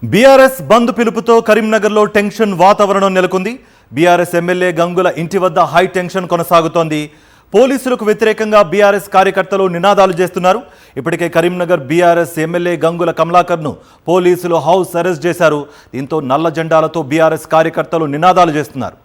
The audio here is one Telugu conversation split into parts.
బీఆర్ఎస్ బంద్ పిలుపుతో కరీంనగర్లో టెన్షన్ వాతావరణం నెలకొంది. బీఆర్ఎస్ ఎమ్మెల్యే గంగుల ఇంటి వద్ద హై టెన్షన్ కొనసాగుతోంది. పోలీసులకు వ్యతిరేకంగా బీఆర్ఎస్ కార్యకర్తలు నినాదాలు చేస్తున్నారు. ఇప్పటికే కరీంనగర్ బీఆర్ఎస్ ఎమ్మెల్యే గంగుల కమలాకర్ను పోలీసులు హౌస్ అరెస్ట్ చేశారు. దీంతో నల్ల జెండాలతో బీఆర్ఎస్ కార్యకర్తలు నినాదాలు చేస్తున్నారు.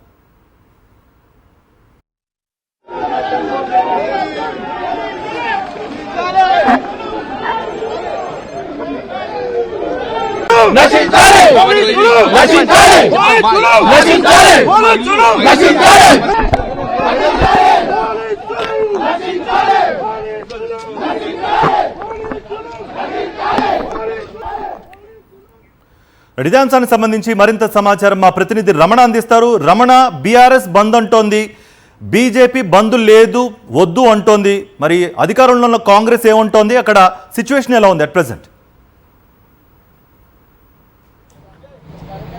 ఇదే అంశానికి సంబంధించి మరింత సమాచారం మా ప్రతినిధి రమణ అందిస్తారు. రమణ, బీఆర్ఎస్ బంద్ అంటోంది, బీజేపీ బంద్ లేదు వద్దు అంటోంది. మరి అధికారంలో ఉన్న కాంగ్రెస్ ఏమంటోంది? అక్కడ సిచ్యువేషన్ ఎలా ఉంది అట్ ప్రెసెంట్?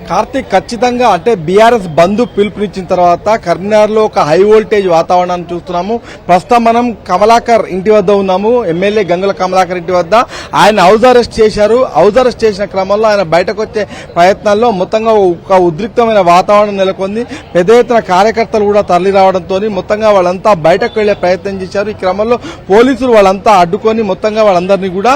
కార్తీక్, ఖచ్చితంగా అంటే బీఆర్ఎస్ బంద్ పిలుపునిచ్చిన తర్వాత కరీంనగర్లో ఒక హై వోల్టేజ్ వాతావరణాన్ని చూస్తున్నాము. ప్రస్తుతం మనం కమలాకర్ ఇంటి వద్ద ఉన్నాము. ఎమ్మెల్యే గంగుల కమలాకర్ ఇంటి వద్ద ఆయన హౌస్ అరెస్ట్ చేశారు. హౌస్ అరెస్ట్ చేసిన క్రమంలో ఆయన బయటకు వచ్చే ప్రయత్నాల్లో మొత్తంగా ఒక ఉద్రిక్తమైన వాతావరణం నెలకొంది. పెద్ద ఎత్తున కార్యకర్తలు కూడా తరలి రావడంతో మొత్తంగా వాళ్ళంతా బయటకు వెళ్లే ప్రయత్నం చేశారు. ఈ క్రమంలో పోలీసులు వాళ్ళంతా అడ్డుకొని మొత్తంగా వాళ్ళందరినీ కూడా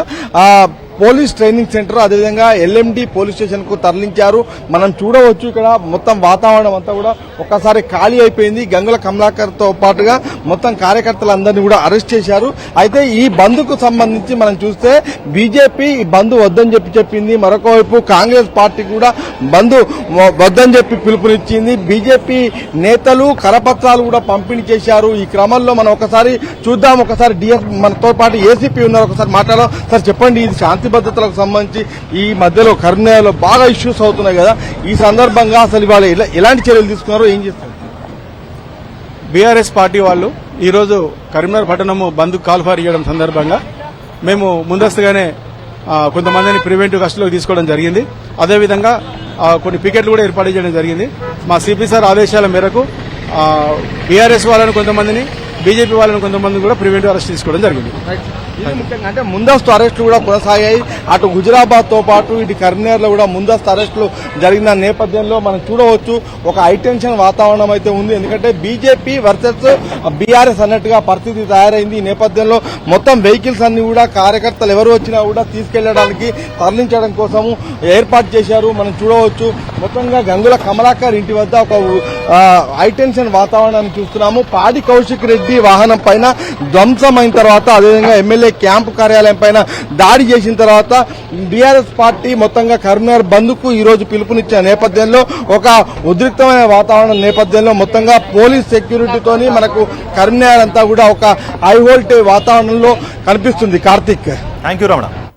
పోలీస్ ట్రైనింగ్ సెంటర్ అదేవిధంగా ఎల్ఎండి పోలీస్ స్టేషన్ కు తరలించారు. మనం చూడవచ్చు ఇక్కడ మొత్తం వాతావరణం అంతా కూడా ఒక్కసారి ఖాళీ అయిపోయింది. గంగుల కమలాకర్ తో పాటుగా మొత్తం కార్యకర్తలందరినీ కూడా అరెస్ట్ చేశారు. అయితే ఈ బంద్ కు సంబంధించి మనం చూస్తే బీజేపీ ఈ బంద్ వద్దని చెప్పింది. మరొక వైపు కాంగ్రెస్ పార్టీ కూడా బంద్ వద్దని చెప్పి పిలుపునిచ్చింది. బీజేపీ నేతలు కరపత్రాలు కూడా పంపిణీ చేశారు. ఈ క్రమంలో మనం ఒకసారి చూద్దాం. ఒకసారి డిఎస్ మనతో పాటు ఏసీపీ ఉన్నారు, ఒకసారి మాట్లాడదాం. సార్ చెప్పండి, ఇది శాంతి భద్రతలకు సంబంధించి ఈ మధ్యలో కరీంనగర్లో బాగా ఇష్యూస్ అవుతున్నాయి కదా, ఈ సందర్భంగా అసలు ఇవాళ ఎలాంటి చర్యలు తీసుకున్నారో ఏం చేస్తారు? బీఆర్ఎస్ పార్టీ వాళ్ళు ఈరోజు కరీంనగర్ పట్టణము బంద్ కాల్ ఫర్ చేయడం సందర్భంగా మేము ముందస్తుగానే కొంతమందిని ప్రివెంటివ్ కస్టడీలోకి తీసుకోవడం జరిగింది. అదేవిధంగా కొన్ని పికెట్లు కూడా ఏర్పాటు చేయడం జరిగింది. మా సిపి సార్ ఆదేశాల మేరకు బీఆర్ఎస్ వాళ్ళని కొంతమందిని, బీజేపీ వాళ్ళని కొంతమంది కూడా ప్రివెంటివ్ అరెస్ట్ తీసుకోవడం జరిగింది. ముఖ్యంగా అంటే ముందస్తు అరెస్టులు కూడా కొనసాగాయి. అటు హుజురాబాద్ తో పాటు ఇటు కరీంనగర్ లో కూడా ముందస్తు అరెస్టులు జరిగిన నేపథ్యంలో మనం చూడవచ్చు ఒక హైటెన్షన్ వాతావరణం అయితే ఉంది. ఎందుకంటే బీజేపీ వర్సెస్ బీఆర్ఎస్ అన్నట్టుగా పరిస్థితి తయారైంది. ఈ నేపథ్యంలో మొత్తం వెహికల్స్ అన్ని కూడా కార్యకర్తలు ఎవరు వచ్చినా కూడా తీసుకెళ్లడానికి తరలించడం కోసము ఏర్పాటు చేశారు. మనం చూడవచ్చు మొత్తంగా గంగుల కమలాకర్ ఇంటి వద్ద ఒక హైటెన్షన్ వాతావరణాన్ని చూస్తున్నాము. పాడి కౌశిక్ రెడ్డి వాహనం పైన ధ్వంసమైన తర్వాత అదేవిధంగా ఎమ్మెల్యే క్యాంపు కార్యాలయం పైన దాడి చేసిన తర్వాత బీఆర్ఎస్ పార్టీ మొత్తంగా కరీంనగర్ బంద్ కు ఈ రోజు పిలుపునిచ్చిన నేపథ్యంలో ఒక ఉద్రిక్తమైన వాతావరణం నేపథ్యంలో మొత్తంగా పోలీస్ సెక్యూరిటీతోని మనకు కరీంనగర్ అంతా కూడా ఒక హై వోల్టేజ్ వాతావరణంలో కనిపిస్తుంది. Karthik, thank you Ramana.